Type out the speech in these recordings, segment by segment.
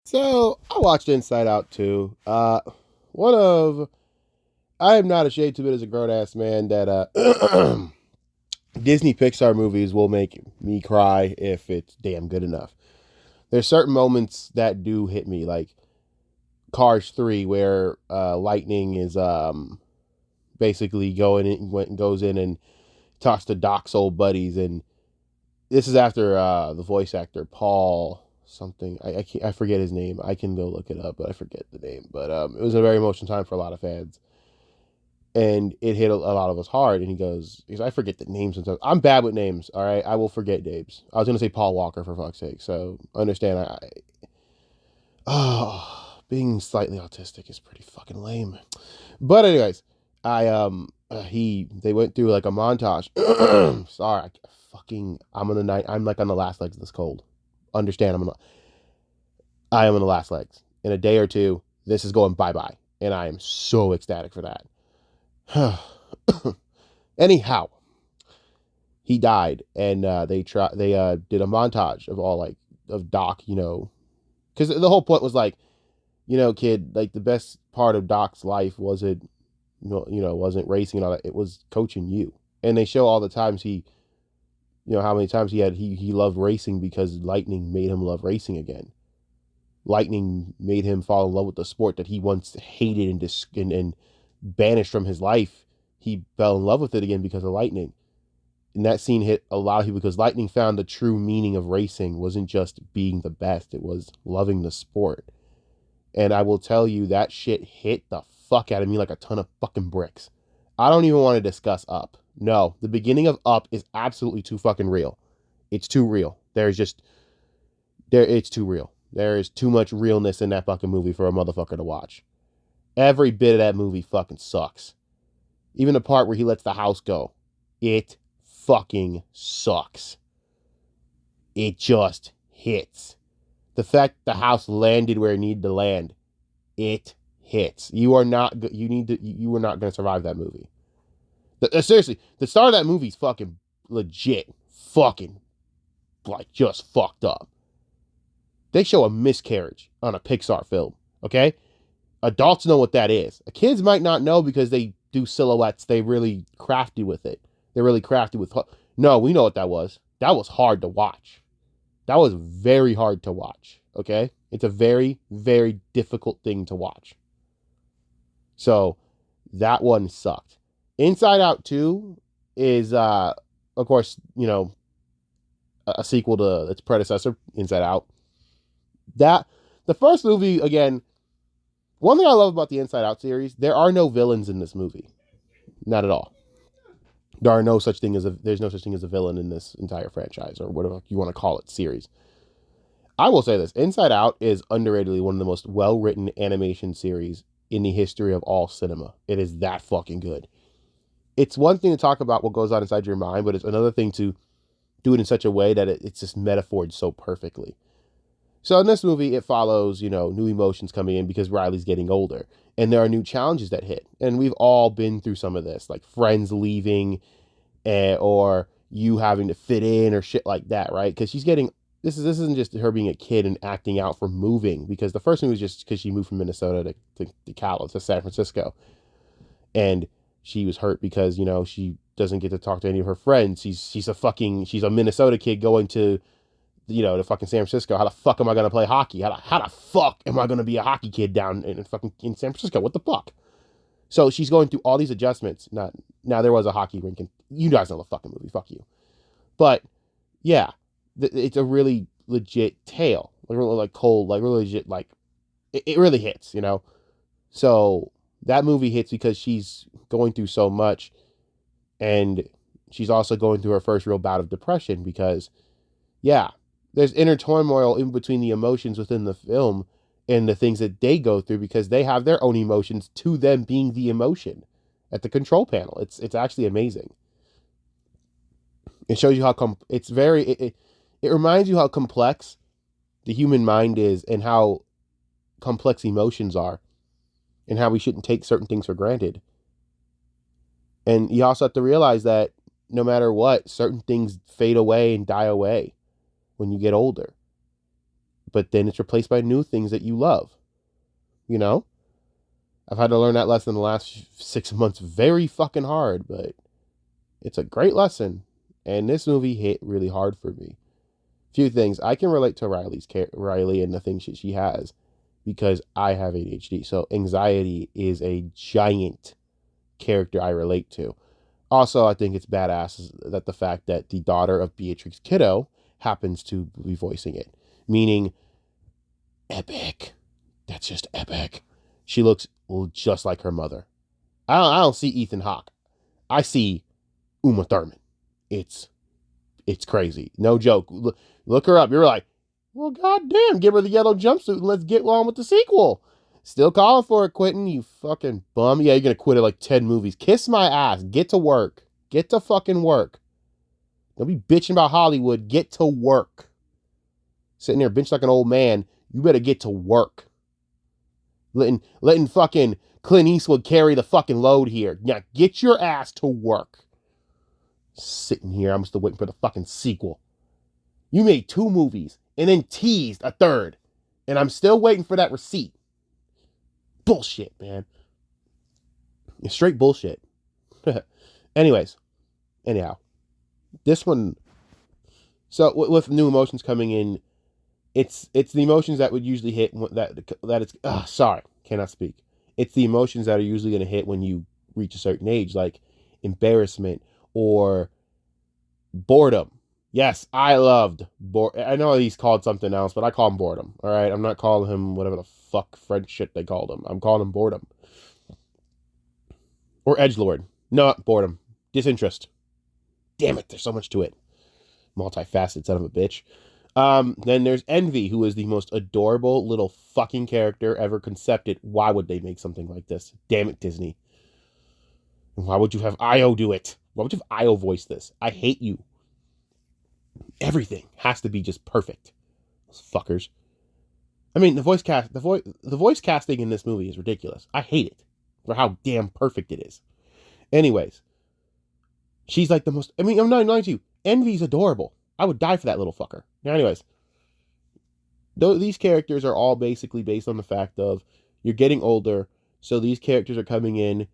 So I watched Inside Out too. One of I am not ashamed to admit as a grown ass man that Disney Pixar movies will make me cry if it's damn good enough. There's certain moments that do hit me, like Cars 3, where Lightning is basically goes in and talks to Doc's old buddies, and this is after the voice actor Paul something. I forget his name. I can go look it up, but I forget the name. But it was a very emotional time for a lot of fans, and it hit a lot of us hard. And he goes, because I forget the names and stuff. I'm bad with names. All right, I will forget names. I was gonna say Paul Walker for fuck's sake. So understand. Being slightly autistic is pretty fucking lame. But anyways, I he they went through like a montage. Sorry, I'm on the night. I'm like on the last legs of this cold. Understand? I am on the last legs. In a day or two, this is going bye bye, and I am so ecstatic for that. Anyhow, he died, and they did a montage of all like of Doc, because the whole point was like, kid, like the best part of Doc's life wasn't wasn't racing and all that. It was coaching you. And they show all the times how many times he loved racing because Lightning made him love racing again. Lightning made him fall in love with the sport that he once hated and banished from his life. He fell in love with it again because of Lightning. And that scene hit a lot of people because Lightning found the true meaning of racing wasn't just being the best, it was loving the sport. And I will tell you that shit hit the fuck out of me like a ton of fucking bricks. I don't even want to discuss Up. No, the beginning of Up is absolutely too fucking real. It's too real. It's too real. There is too much realness in that fucking movie for a motherfucker to watch. Every bit of that movie fucking sucks. Even the part where he lets the house go. It fucking sucks. It just hits. The fact the house landed where it needed to land, it hits. You are not you are not going to survive that movie. Seriously, the start of that movie is fucking legit. Fucking like just fucked up. They show a miscarriage on a Pixar film, okay? Adults know what that is. Kids might not know because they do silhouettes. They really crafty with it. They're really crafty with. No, we know what that was. That was hard to watch. That was very hard to watch. Okay, it's a very, very difficult thing to watch. So that one sucked. Inside Out 2 is, of course, a sequel to its predecessor, Inside Out. That the first movie again. One thing I love about the Inside Out series, there are no villains in this movie. Not at all. There's no such thing as a villain in this entire franchise or whatever you want to call it series. I will say this: Inside Out is underratedly one of the most well-written animation series in the history of all cinema. It is that fucking good. It's one thing to talk about what goes on inside your mind, but it's another thing to do it in such a way that it's just metaphored so perfectly. So in this movie, it follows, new emotions coming in because Riley's getting older. And there are new challenges that hit. And we've all been through some of this, like friends leaving or you having to fit in or shit like that, right? Because this isn't just her being a kid and acting out for moving, because the first movie was just because she moved from Minnesota to San Francisco. And she was hurt because, she doesn't get to talk to any of her friends. She's a Minnesota kid going to to fucking San Francisco. How the fuck am I gonna play hockey? How the fuck am I gonna be a hockey kid down in San Francisco? What the fuck? So she's going through all these adjustments. Now there was a hockey rink, and you guys know the fucking movie. Fuck you. But yeah, it's a really legit tale, like really like cold, like really legit, like it really hits. So that movie hits because she's going through so much, and she's also going through her first real bout of depression because yeah, there's inner turmoil in between the emotions within the film and the things that they go through because they have their own emotions to them being the emotion at the control panel. It's actually amazing. It shows you how it reminds you how complex the human mind is and how complex emotions are and how we shouldn't take certain things for granted. And you also have to realize that no matter what, certain things fade away and die away when you get older. but then it's replaced by new things that you love. You know, I've had to learn that lesson the last 6 months very fucking hard, but it's a great lesson. And this movie hit really hard for me. Few things I can relate to Riley and the things that she has because I have ADHD. So anxiety is a giant character I relate to. Also, I think it's badass that the fact that the daughter of Beatrix Kiddo happens to be voicing it, meaning epic. That's just epic. She looks just like her mother. I don't see Ethan Hawke. I see Uma Thurman. It's crazy. No joke. Look her up. You're like, well, goddamn, give her the yellow jumpsuit and let's get on with the sequel. Still calling for it, Quentin, you fucking bum. Yeah, you're going to quit at like 10 movies. Kiss my ass. Get to work. Get to fucking work. Don't be bitching about Hollywood. Get to work. Sitting there bitching like an old man. You better get to work. Letting fucking Clint Eastwood carry the fucking load here. Now get your ass to work. Sitting here, I'm still waiting for the fucking sequel. You made 2 movies and then teased a 3rd. And I'm still waiting for that receipt. Bullshit, man. It's straight bullshit. Anyhow. This one. So with new emotions coming in, it's the emotions that would usually hit cannot speak. It's the emotions that are usually going to hit when you reach a certain age, like embarrassment or boredom. Yes, I loved I know he's called something else, but I call him boredom. All right, I'm not calling him whatever the fuck French shit they called him. I'm calling him boredom or edgelord. No, boredom, disinterest. Damn it, there's so much to it. Multifaceted son of a bitch. Then there's Envy, who is the most adorable little fucking character ever concepted. Why would they make something like this? Damn it, Disney. And why would you have Io do it? Why would you have Io voice this? I hate you. Everything has to be just perfect. Those fuckers. I mean, the voice casting in this movie is ridiculous. I hate it for how damn perfect it is. Anyways, she's like the most. I mean, I'm not lying to you. Envy's adorable. I would die for that little fucker. Now, anyways, these characters are all basically based on the fact of you're getting older, so these characters are coming in.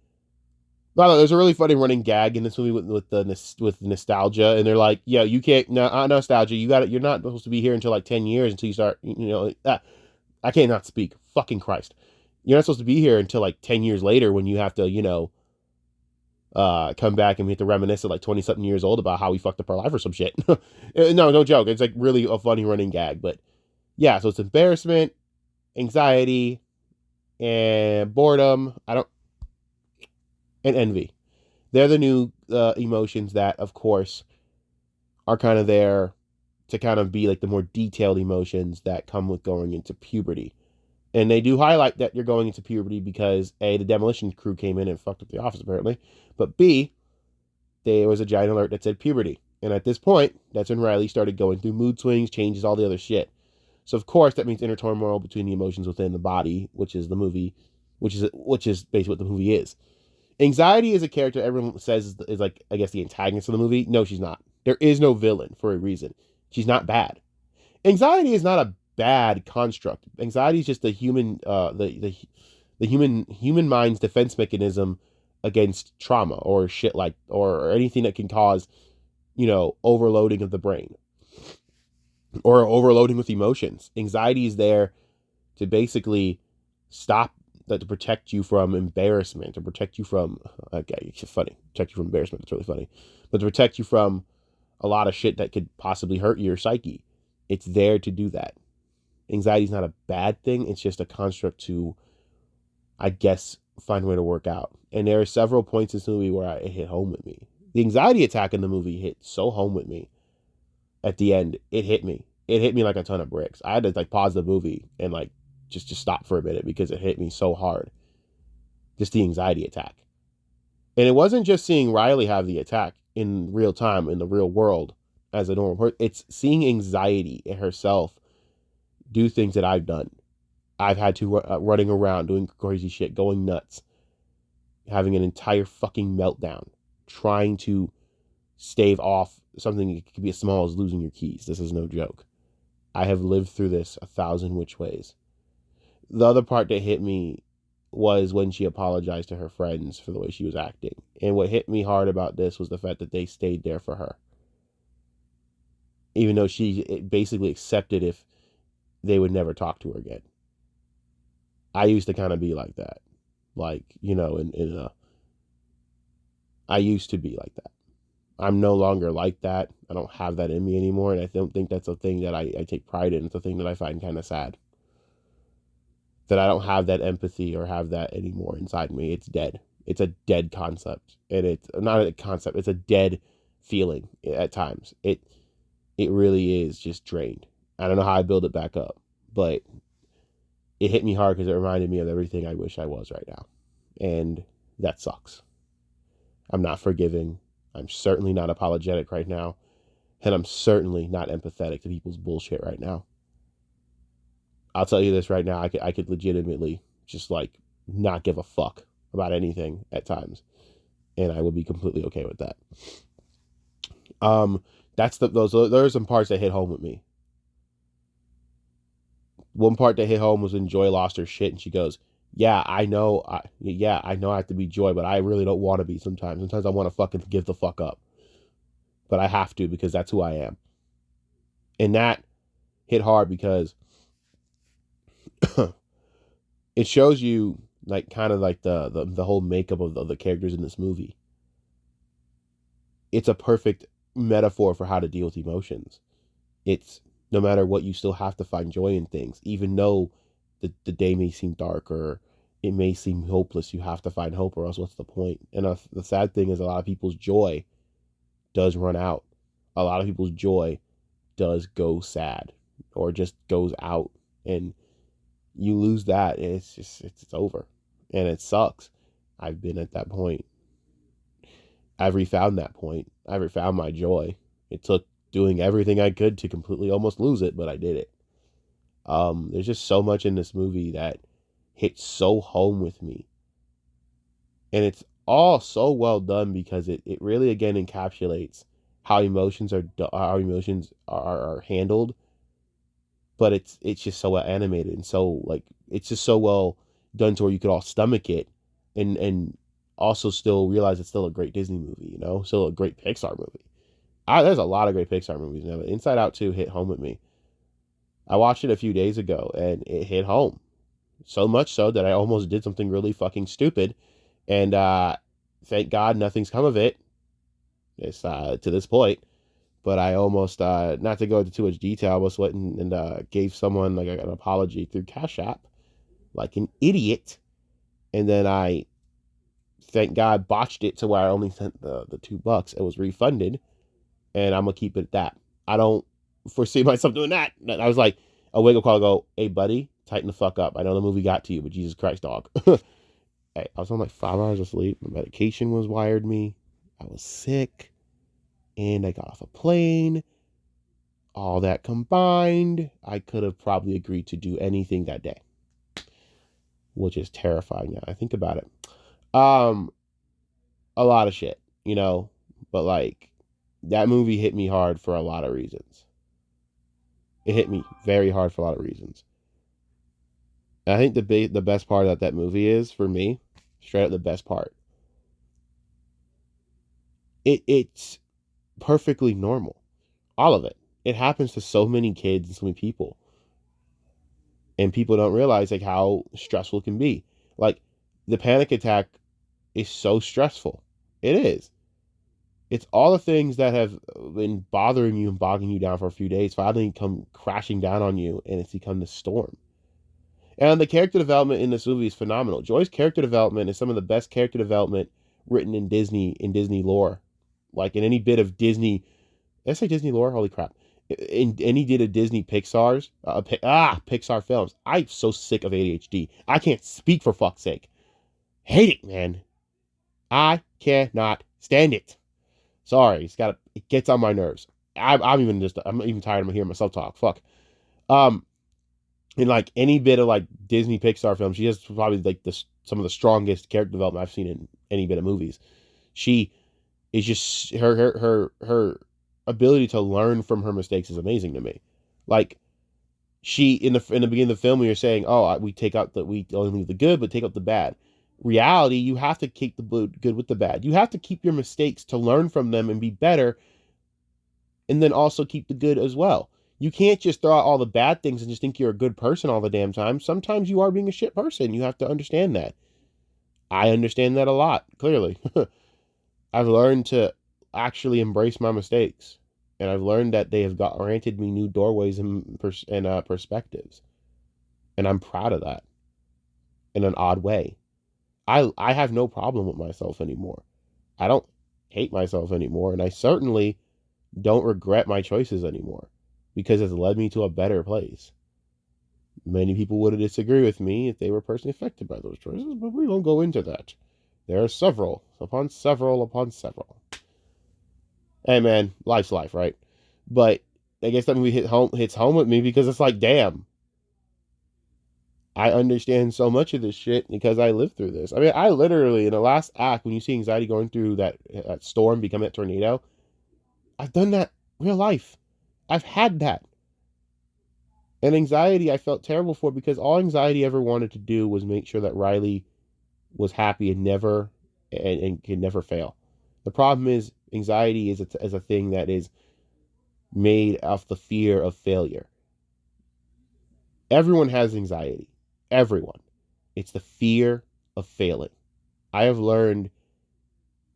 Well, there's a really funny running gag in this movie with nostalgia, and they're like, "Yeah, you can't nostalgia. You're not supposed to be here until like 10 years until you start. I can't not speak. Fucking Christ, you're not supposed to be here until like 10 years later when you have to come back and we have to reminisce at like 20 something years old about how we fucked up our life or some shit. No joke. It's like really a funny running gag, but yeah. So it's embarrassment, anxiety, and boredom. And envy. They're the new emotions that, of course, are kind of there to kind of be like the more detailed emotions that come with going into puberty. And they do highlight that you're going into puberty because A, the demolition crew came in and fucked up the office apparently, but B, there was a giant alert that said puberty. And at this point, that's when Riley started going through mood swings, changes, all the other shit. So of course that means inner turmoil between the emotions within the body, which is the movie, which is basically what the movie is. Anxiety is a character everyone says is like, I guess, the antagonist of the movie. No, she's not. There is no villain for a reason. She's not bad. Anxiety is not a bad construct. Anxiety is just the human, the human mind's defense mechanism against trauma or shit or anything that can cause, overloading of the brain or overloading with emotions. Anxiety is there to basically to protect you from embarrassment, to protect you from, it's funny, protect you from embarrassment, it's really funny, but to protect you from a lot of shit that could possibly hurt your psyche. It's there to do that. Anxiety is not a bad thing, it's just a construct to, I guess, find a way to work out. And there are several points in this movie where it hit home with me. The anxiety attack in the movie hit so home with me. At the end, it hit me. It hit me like a ton of bricks. I had to pause the movie and just stop for a minute because it hit me so hard. Just the anxiety attack. And it wasn't just seeing Riley have the attack in real time, in the real world, as a normal person. It's seeing anxiety in herself do things that I've done. I've had to running around, doing crazy shit, going nuts, having an entire fucking meltdown, trying to stave off something that could be as small as losing your keys. This is no joke. I have lived through this 1,000 which ways. The other part that hit me was when she apologized to her friends for the way she was acting. And what hit me hard about this was the fact that they stayed there for her. Even though she basically accepted if they would never talk to her again. I used to kind of be like that. Like, you know, I used to be like that. I'm no longer like that. I don't have that in me anymore. And I don't think that's a thing that I take pride in. It's a thing that I find kind of sad. That I don't have that empathy or have that anymore inside me. It's dead. It's a dead concept. And it's not a concept. It's a dead feeling at times. It really is just drained. I don't know how I build it back up. But it hit me hard because it reminded me of everything I wish I was right now. And that sucks. I'm not forgiving. I'm certainly not apologetic right now. And I'm certainly not empathetic to people's bullshit right now. I'll tell you this right now. I could legitimately just like not give a fuck about anything at times. And I would be completely okay with that. There are some parts that hit home with me. One part that hit home was when Joy lost her shit and she goes, yeah, I know I have to be Joy, but I really don't want to be sometimes. Sometimes I want to fucking give the fuck up. But I have to because that's who I am. And that hit hard because it shows you like kind of like the whole makeup of the characters in this movie. It's a perfect metaphor for how to deal with emotions. It's no matter what, you still have to find joy in things, even though the day may seem dark or it may seem hopeless. You have to find hope, or else what's the point? And the sad thing is, a lot of people's joy does run out. A lot of people's joy does go sad or just goes out, and you lose that, and it's over, and it sucks. I've been at that point. I've refound that point. I've refound my joy. It took doing everything I could to completely almost lose it, but I did it. There's just so much in this movie that hits so home with me. And it's all so well done because it really again encapsulates how emotions are handled, but it's just so well animated and so like it's just so well done to where you could all stomach it and also still realize it's still a great Disney movie, you know, still a great Pixar movie. There's a lot of great Pixar movies now, but Inside Out 2 hit home with me. I watched it a few days ago and it hit home. So much so that I almost did something really fucking stupid. And thank God nothing's come of it. It's to this point. But I almost, not to go into too much detail, I almost went and gave someone like an apology through Cash App, like an idiot. And then I, thank God, botched it to where I only sent the $2. It was refunded. And I'm going to keep it at that. I don't foresee myself doing that. I was like, a wake up call, go, hey, buddy, tighten the fuck up. I know the movie got to you, but Jesus Christ, dog. Hey, I was on like 5 hours of sleep. My medication was wired me. I was sick. And I got off a plane. All that combined, I could have probably agreed to do anything that day. Which is terrifying now I think about it. A lot of shit, you know. But like, that movie hit me hard for a lot of reasons. It hit me very hard for a lot of reasons. And I think the best part of that movie is, for me, straight up the best part. It's perfectly normal. All of it. It happens to so many kids and so many people. And people don't realize like how stressful it can be. Like, the panic attack is so stressful. It is. It's all the things that have been bothering you and bogging you down for a few days finally come crashing down on you, and it's become this storm. And the character development in this movie is phenomenal. Joy's character development is some of the best character development written in Disney lore. Like in any bit of Disney, did I say Disney lore? Holy crap. In any bit of Disney Pixar films. I'm so sick of ADHD. I can't speak for fuck's sake. Hate it, man. I cannot stand it. Sorry, it gets on my nerves. I'm even tired of hearing myself talk. Fuck. In like any bit of like Disney Pixar films, she has probably like some of the strongest character development I've seen in any bit of movies. She is just her ability to learn from her mistakes is amazing to me. Like, She in the beginning of the film, you're saying, "Oh, we only leave the good, but take out the bad." Reality, you have to keep the good with the bad. You have to keep your mistakes to learn from them and be better, and then also keep the good as well. You can't just throw out all the bad things and just think you're a good person all the damn time. Sometimes you are being a shit person. You have to understand that. I understand that a lot, clearly. I've learned to actually embrace my mistakes. And I've learned that they have granted me new doorways and perspectives. And I'm proud of that in an odd way. I have no problem with myself anymore. I don't hate myself anymore. And I certainly don't regret my choices anymore because it's led me to a better place. Many people would disagree with me if they were personally affected by those choices, but we won't go into that. There are several, upon several, upon several. Hey man, life's life, right? But I guess that movie hits home with me because it's like, damn, I understand so much of this shit because I lived through this. I mean, I literally in the last act when you see anxiety going through that storm becoming that tornado, I've done that real life. I've had that. And anxiety I felt terrible for because all anxiety ever wanted to do was make sure that Riley was happy and could never fail. The problem is anxiety is a thing that is made of the fear of failure. Everyone has anxiety. Everyone. It's the fear of failing. I have learned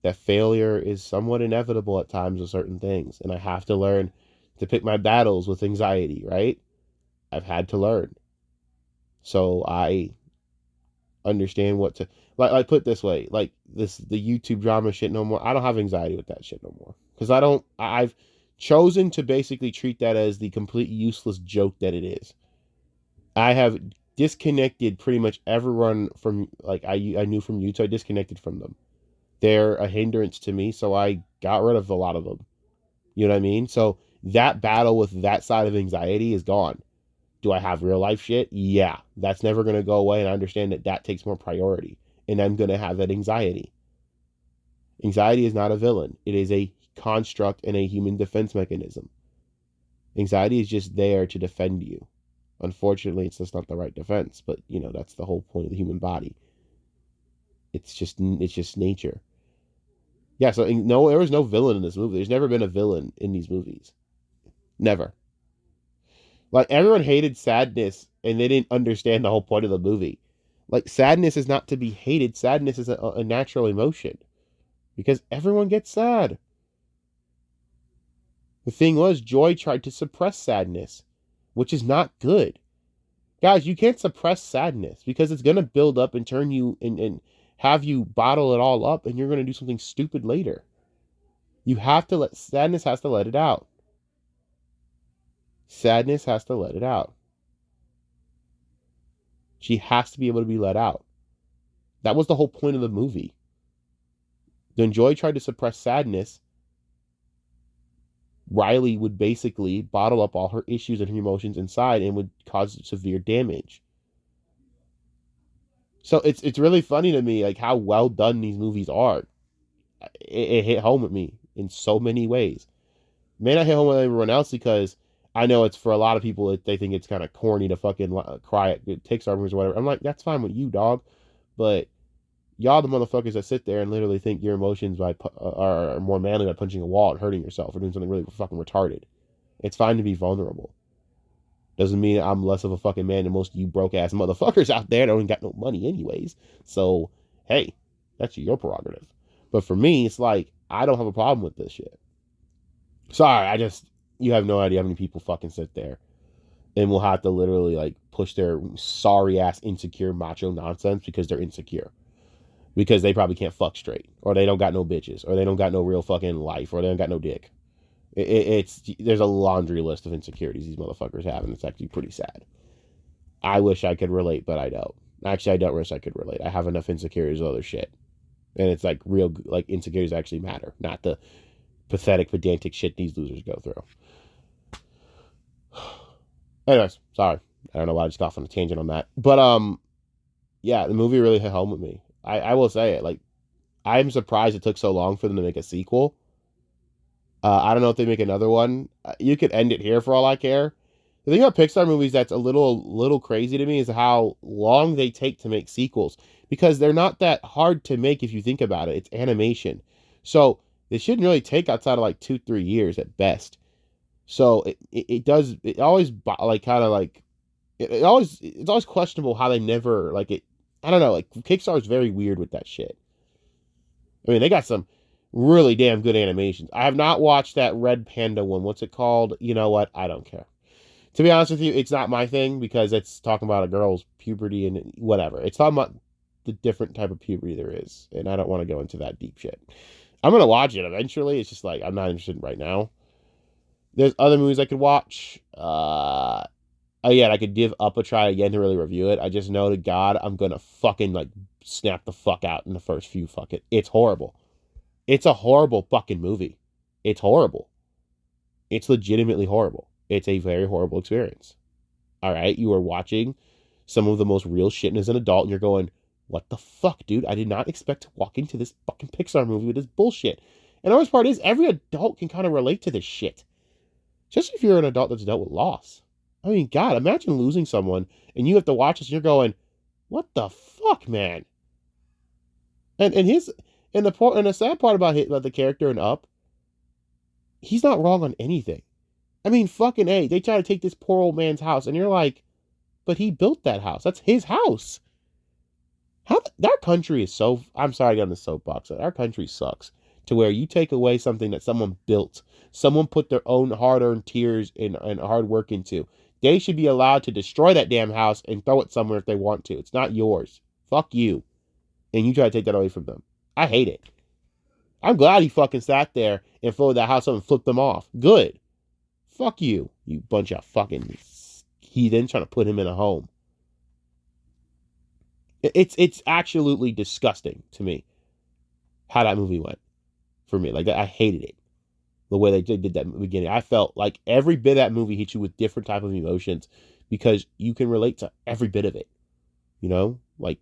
that failure is somewhat inevitable at times with certain things, and I have to learn to pick my battles with anxiety, right? I've had to learn. So I understand what to like put this way, like the YouTube drama shit no more. I don't have anxiety with that shit no more. Because I've chosen to basically treat that as the complete useless joke that it is. I have disconnected pretty much everyone from like I knew from YouTube. I disconnected from them. They're a hindrance to me, so I got rid of a lot of them. You know what I mean? So that battle with that side of anxiety is gone. Do I have real life shit? Yeah, that's never going to go away. And I understand that that takes more priority. And I'm going to have that anxiety. Anxiety is not a villain, it is a construct and a human defense mechanism. Anxiety is just there to defend you. Unfortunately, it's just not the right defense, but that's the whole point of the human body. It's just nature. Yeah, so no, there was no villain in this movie. There's never been a villain in these movies. Never. Like everyone hated sadness and they didn't understand the whole point of the movie. Like sadness is not to be hated. Sadness is a natural emotion because everyone gets sad. The thing was, Joy tried to suppress sadness, which is not good. Guys, you can't suppress sadness because it's going to build up and turn you and have you bottle it all up and you're going to do something stupid later. You have to sadness has to let it out. Sadness has to let it out. She has to be able to be let out. That was the whole point of the movie. When Joy tried to suppress sadness, Riley would basically bottle up all her issues and her emotions inside and would cause severe damage. So it's really funny to me like how well done these movies are. It hit home with me in so many ways. May not hit home with everyone else because I know it's for a lot of people they think it's kind of corny to fucking cry at Pixar movies or whatever. I'm like, that's fine with you, dog, but y'all the motherfuckers that sit there and literally think your emotions are more manly by punching a wall and hurting yourself or doing something really fucking retarded. It's fine to be vulnerable. Doesn't mean I'm less of a fucking man than most of you broke ass motherfuckers out there that don't got no money anyways. So, hey, that's your prerogative. But for me, it's like, I don't have a problem with this shit. Sorry, you have no idea how many people fucking sit there and will have to literally like push their sorry ass insecure macho nonsense because they're insecure. Because they probably can't fuck straight, or they don't got no bitches, or they don't got no real fucking life, or they don't got no dick. There's a laundry list of insecurities these motherfuckers have, and it's actually pretty sad. I wish I could relate, but I don't. Actually, I don't wish I could relate. I have enough insecurities with other shit, and it's like real like insecurities actually matter, not the pathetic, pedantic shit these losers go through. Anyways, sorry, I don't know why I just got off on a tangent on that, but yeah, the movie really hit home with me. I will say it like I'm surprised it took so long for them to make a sequel. I don't know if they make another one. You could end it here for all I care. The thing about Pixar movies that's a little crazy to me is how long they take to make sequels because they're not that hard to make if you think about it. It's animation. So they shouldn't really take outside of like 2-3 years at best. So it does it always like kind of like it's always questionable how they never like it. I don't know. Like Pixar is very weird with that shit. I mean, they got some really damn good animations. I have not watched that Red Panda one. What's it called? You know what? I don't care. To be honest with you, it's not my thing because it's talking about a girl's puberty and whatever. It's talking about the different type of puberty there is, and I don't want to go into that deep shit. I'm gonna watch it eventually. It's just like I'm not interested right now. There's other movies I could watch. Oh yeah, I could give Up a try again to really review it. I just know to God I'm gonna fucking like snap the fuck out in the first few fuck it. It's horrible. It's a horrible fucking movie. It's horrible. It's legitimately horrible. It's a very horrible experience. All right, you are watching some of the most real shit as an adult, and you're going, "What the fuck, dude? I did not expect to walk into this fucking Pixar movie with this bullshit." And the worst part is, every adult can kind of relate to this shit, especially if you're an adult that's dealt with loss. I mean, God, imagine losing someone, and you have to watch this, and you're going, "What the fuck, man?" And his and the sad part about the character in Up, he's not wrong on anything. I mean, fucking A, they try to take this poor old man's house, and you're like, but he built that house. That's his house. How that country is so. I'm sorry to get on the soapbox. Our country sucks to where you take away something that someone built, someone put their own hard-earned tears and hard work into. They should be allowed to destroy that damn house and throw it somewhere if they want to. It's not yours. Fuck you. And you try to take that away from them. I hate it. I'm glad he fucking sat there and folded that house up and flipped them off. Good. Fuck you, you bunch of fucking heathens trying to put him in a home. It's absolutely disgusting to me how that movie went for me. Like I hated it the way they did that in the beginning. I felt like every bit of that movie hit you with different type of emotions because you can relate to every bit of it. You know, like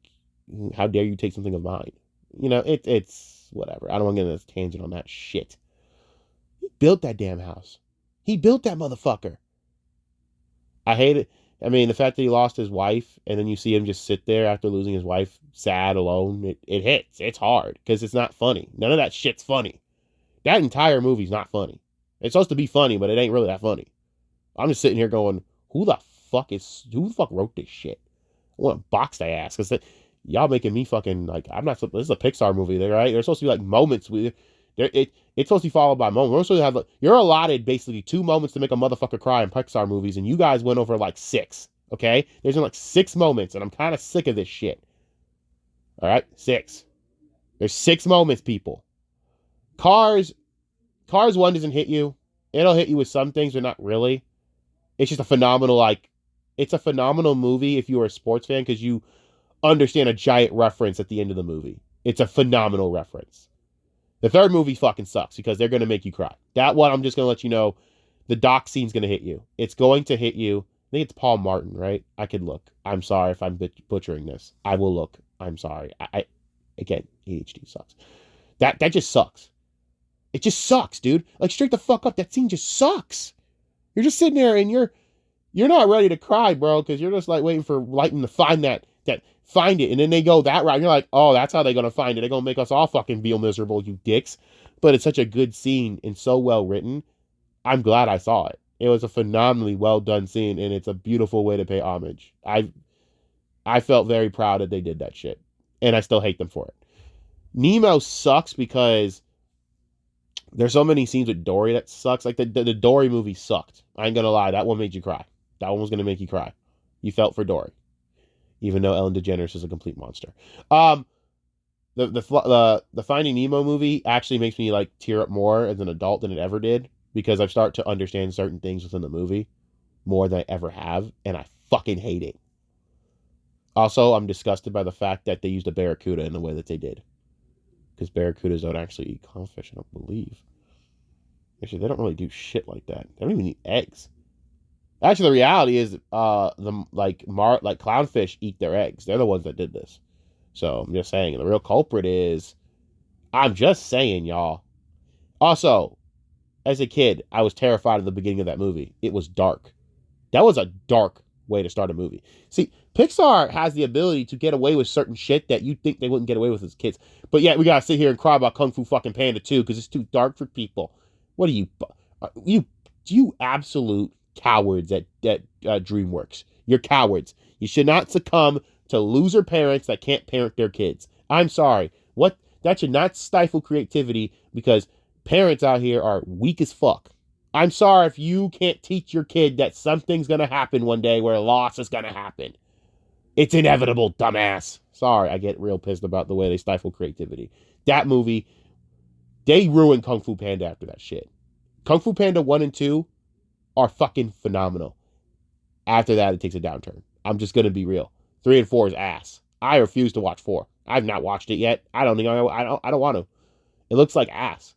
how dare you take something of mine? You know, it's whatever. I don't want to get into this tangent on that shit. He built that damn house. He built that motherfucker. I hate it. I mean, the fact that he lost his wife and then you see him just sit there after losing his wife, sad, alone, it hits. It's hard because it's not funny. None of that shit's funny. That entire movie's not funny. It's supposed to be funny, but it ain't really that funny. I'm just sitting here going, who the fuck wrote this shit? I want to box their ass because y'all making me fucking like, I'm not, this is a Pixar movie, right? There's supposed to be like moments with it's supposed to be followed by moments. We're supposed to have you're allotted basically 2 moments to make a motherfucker cry in Pixar movies, and you guys went over like 6. Okay, there's been like 6 moments, and I'm kind of sick of this shit. All right, 6. There's 6 moments, people. Cars 1 doesn't hit you. It'll hit you with some things, but not really. It's just a phenomenal it's a phenomenal movie if you're a sports fan because you understand a giant reference at the end of the movie. It's a phenomenal reference. The third movie fucking sucks because they're going to make you cry. That one, I'm just going to let you know, the doc scene's going to hit you. It's going to hit you. I think it's Paul Martin, right? I could look. I'm sorry if I'm butchering this. I will look. I'm sorry. Again, ADHD sucks. That just sucks. It just sucks, dude. Like, straight the fuck up. That scene just sucks. You're just sitting there and you're not ready to cry, bro, because you're just like waiting for Lightning to find find it, and then they go that route. And you're like, oh, that's how they're gonna find it. They're gonna make us all fucking feel miserable, you dicks. But it's such a good scene and so well written. I'm glad I saw it. It was a phenomenally well done scene, and it's a beautiful way to pay homage. I felt very proud that they did that shit, and I still hate them for it. Nemo sucks because there's so many scenes with Dory that sucks. Like the Dory movie sucked. I ain't gonna lie, that one made you cry. That one was gonna make you cry. You felt for Dory, even though Ellen DeGeneres is a complete monster. The Finding Nemo movie actually makes me like tear up more as an adult than it ever did because I've started to understand certain things within the movie more than I ever have, and I fucking hate it. Also, I'm disgusted by the fact that they used a barracuda in the way that they did, because barracudas don't actually eat clownfish, I don't believe. Actually, they don't really do shit like that. They don't even eat eggs. Actually, the reality is, clownfish eat their eggs. They're the ones that did this. So I'm just saying, the real culprit is. I'm just saying, y'all. Also, as a kid, I was terrified of the beginning of that movie. It was dark. That was a dark way to start a movie. See, Pixar has the ability to get away with certain shit that you think they wouldn't get away with as kids. But yeah, we gotta sit here and cry about Kung Fu fucking Panda 2 because it's too dark for people. What are you absolute cowards at DreamWorks. You're cowards. You should not succumb to loser parents that can't parent their kids. I'm sorry. What that should not stifle creativity because parents out here are weak as fuck. I'm sorry if you can't teach your kid that something's gonna happen one day where a loss is gonna happen. It's inevitable, dumbass. Sorry, I get real pissed about the way they stifle creativity. That movie, they ruined Kung Fu Panda after that shit. Kung Fu Panda 1 and 2 are fucking phenomenal. After that, it takes a downturn. I'm just gonna be real. 3 and 4 is ass. I refuse to watch 4. I've not watched it yet. I don't think I don't want to. It looks like ass.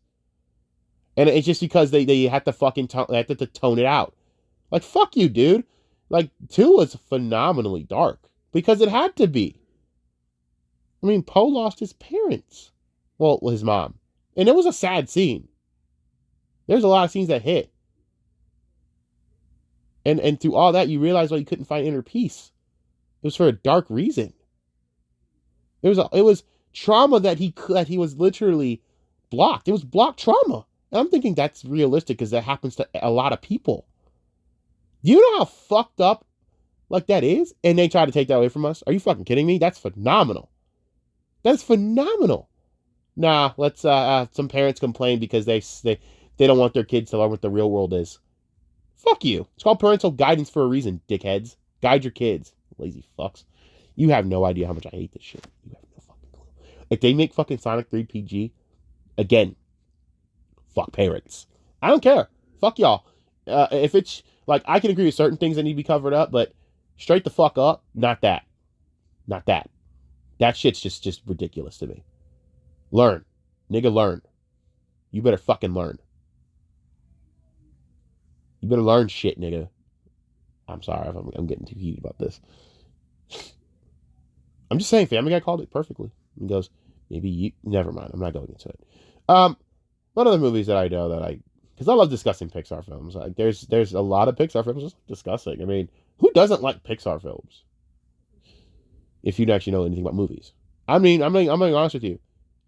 And it's just because they have to fucking they have to tone it out. Like, fuck you, dude. Like, 2 was phenomenally dark. Because it had to be. I mean, Poe lost his parents. Well, his mom. And it was a sad scene. There's a lot of scenes that hit. And through all that, you realize why you couldn't find inner peace. It was for a dark reason. It was trauma that he was literally blocked. It was blocked trauma. And I'm thinking that's realistic because that happens to a lot of people. Do you know how fucked up like that is? And they try to take that away from us? Are you fucking kidding me? That's phenomenal. That's phenomenal. Nah, let's some parents complain because they don't want their kids to learn what the real world is. Fuck you. It's called parental guidance for a reason, dickheads. Guide your kids. Lazy fucks. You have no idea how much I hate this shit. You have no fucking clue. If they make fucking Sonic 3 PG, again, fuck parents. I don't care. Fuck y'all. If it's, like, I can agree with certain things that need to be covered up, but straight the fuck up, not that. Not that. That shit's just ridiculous to me. Learn. Nigga, learn. You better fucking learn. You better learn shit, nigga. I'm sorry if I'm getting too heated about this. I'm just saying, Family Guy called it perfectly. He goes, maybe you... Never mind, I'm not going into it. What other movies that I know that because I love discussing Pixar films. Like, there's a lot of Pixar films just discussing. I mean, who doesn't like Pixar films? If you actually know anything about movies. I mean, I'm being honest with you.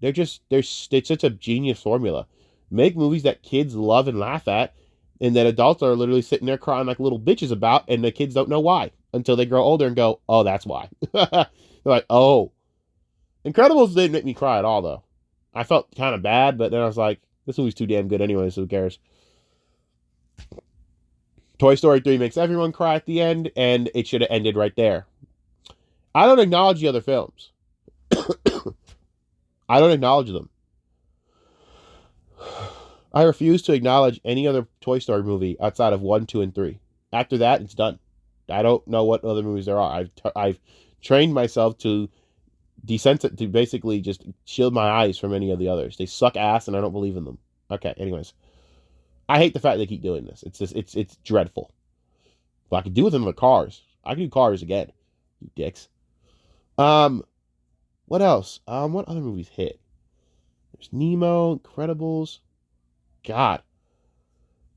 It's such a genius formula. Make movies that kids love and laugh at, and that adults are literally sitting there crying like little bitches about, and the kids don't know why until they grow older and go, oh, that's why. They're like, oh. Incredibles didn't make me cry at all, though. I felt kind of bad, but then I was like, this movie's too damn good anyway, so who cares? Toy Story 3 makes everyone cry at the end, and it should have ended right there. I don't acknowledge the other films. I don't acknowledge them. I refuse to acknowledge any other Toy Story movie outside of 1, 2, and 3. After that, it's done. I don't know what other movies there are. I've trained myself to to basically just shield my eyes from any of the others. They suck ass, and I don't believe in them. Okay, anyways. I hate the fact they keep doing this. It's just, it's dreadful. But I could do with them with Cars. I could do Cars again. You dicks. What else? What other movies hit? There's Nemo, Incredibles. God.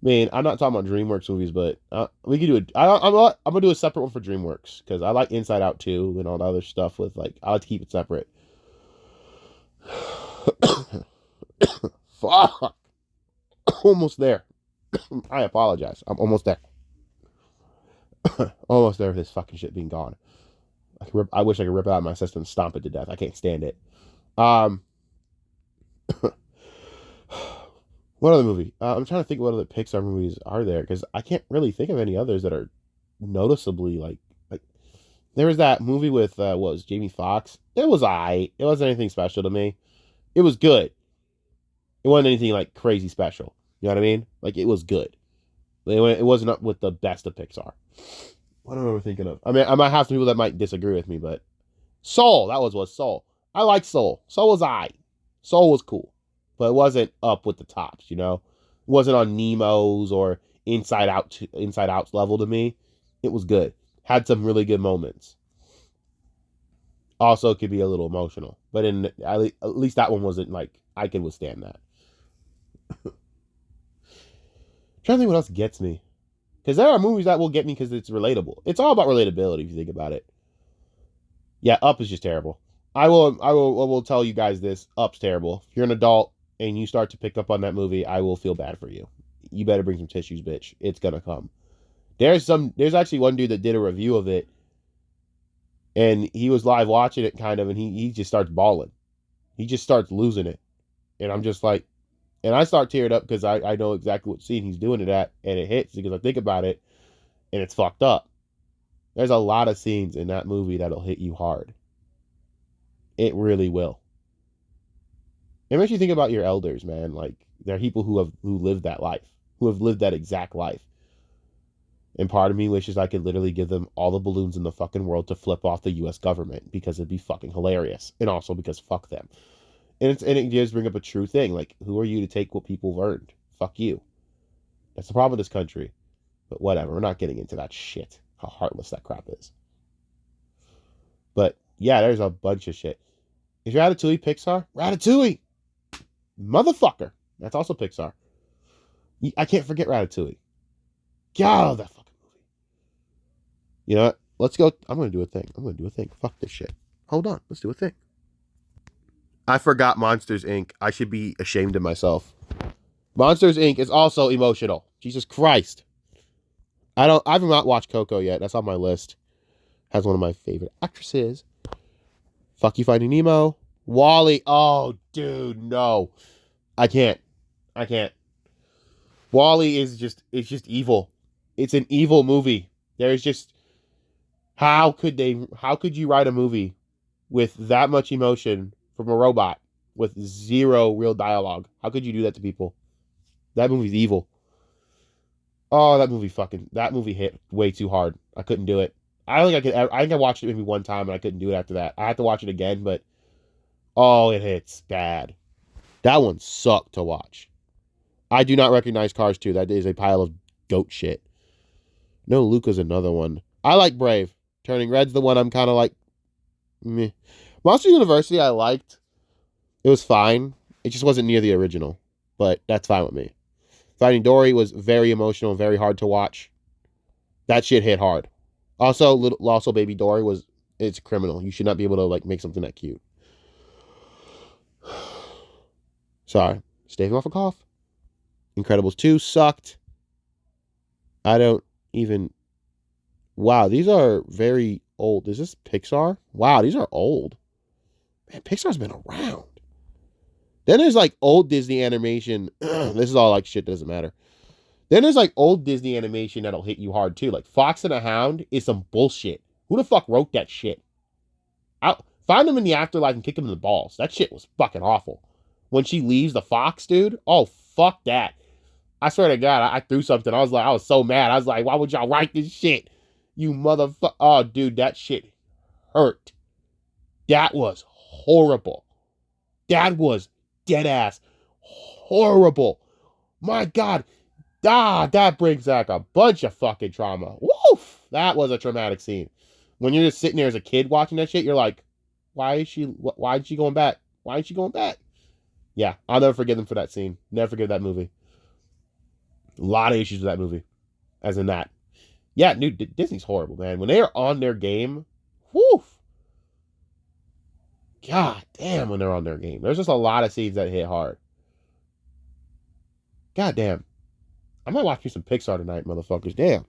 I mean, I'm not talking about DreamWorks movies, but we could do it. I'm gonna do a separate one for DreamWorks because I like Inside Out 2 and all the other stuff with, like, I like to keep it separate. Fuck. Almost there. I apologize. I'm almost there. Almost there with this fucking shit being gone. I wish I could rip it out of my system and stomp it to death. I can't stand it. What other movie? I'm trying to think what other Pixar movies are there because I can't really think of any others that are noticeably like there was that movie with what was Jamie Foxx. It was alright. It wasn't anything special to me. It was good. It wasn't anything like crazy special. You know what I mean? Like, it was good. It wasn't up with the best of Pixar. What am I thinking of? I mean, I might have some people that might disagree with me, but Soul. That was Soul. I like Soul. Soul was alright. Soul was cool. But it wasn't up with the tops, you know? It wasn't on Nemo's or Inside Out's level to me. It was good. Had some really good moments. Also, it could be a little emotional. But at least that one wasn't like, I could withstand that. I'm trying to think what else gets me. Because there are movies that will get me because it's relatable. It's all about relatability if you think about it. Yeah, Up is just terrible. I will tell you guys this. Up's terrible. If you're an adult and you start to pick up on that movie, I will feel bad for you. You better bring some tissues, bitch. It's gonna come. There's actually one dude that did a review of it, and he was live watching it kind of, and he just starts bawling. He just starts losing it. And I'm just like, and I start tearing up because I know exactly what scene he's doing it at, and it hits because I think about it, and it's fucked up. There's a lot of scenes in that movie that'll hit you hard. It really will. It makes you think about your elders, man. Like, there are people who lived that life, who have lived that exact life. And part of me wishes I could literally give them all the balloons in the fucking world to flip off the U.S. government because it'd be fucking hilarious. And also because fuck them. And it does bring up a true thing. Like, who are you to take what people have earned? Fuck you. That's the problem with this country. But whatever. We're not getting into that shit. How heartless that crap is. But yeah, there's a bunch of shit. Is Ratatouille Pixar? Ratatouille! Motherfucker. That's also Pixar. I can't forget Ratatouille. God, that fucking movie. You know what? Let's go. I'm going to do a thing. Fuck this shit. Hold on. Let's do a thing. I forgot Monsters, Inc. I should be ashamed of myself. Monsters, Inc. is also emotional. Jesus Christ. I've not watched Coco yet. That's on my list. Has one of my favorite actresses. Fuck You, Finding Nemo. WALL-E. Oh, dude, no. I can't. WALL-E is just evil. It's an evil movie. There's just, how could you write a movie with that much emotion from a robot with zero real dialogue? How could you do that to people? That movie's evil. Oh, that movie hit way too hard. I couldn't do it. I think I watched it maybe one time and I couldn't do it after that. I had to watch it again, but oh, it hits bad. That one sucked to watch. I do not recognize Cars 2. That is a pile of goat shit. No, Luca's another one. I like Brave. Turning Red's the one I'm kind of like, meh. Monster University I liked. It was fine. It just wasn't near the original. But that's fine with me. Finding Dory was very emotional, very hard to watch. That shit hit hard. Also Baby Dory it's criminal. You should not be able to like make something that cute. Sorry. Staving off a cough. Incredibles 2 sucked. I don't even... Wow, these are very old. Is this Pixar? Wow, these are old. Man, Pixar's been around. Then there's like old Disney animation. This is all like shit that doesn't matter. Then there's like old Disney animation that'll hit you hard too. Like Fox and the Hound is some bullshit. Who the fuck wrote that shit? Find them in the afterlife and kick them in the balls. That shit was fucking awful. When she leaves the fox, dude. Oh, fuck that. I swear to God, I threw something. I was so mad. I was like, why would y'all write this shit? You motherfucker. Oh, dude, that shit hurt. That was horrible. That was dead ass horrible. My God. That brings back a bunch of fucking trauma. Woof. That was a traumatic scene. When you're just sitting there as a kid watching that shit, you're like, why is she going back? Why is she going back? Yeah, I'll never forgive them for that scene. Never forgive that movie. A lot of issues with that movie. As in that. Yeah, dude, Disney's horrible, man. When they are on their game, whoo. God damn, when they're on their game. There's just a lot of scenes that hit hard. God damn. I might watch me some Pixar tonight, motherfuckers. Damn.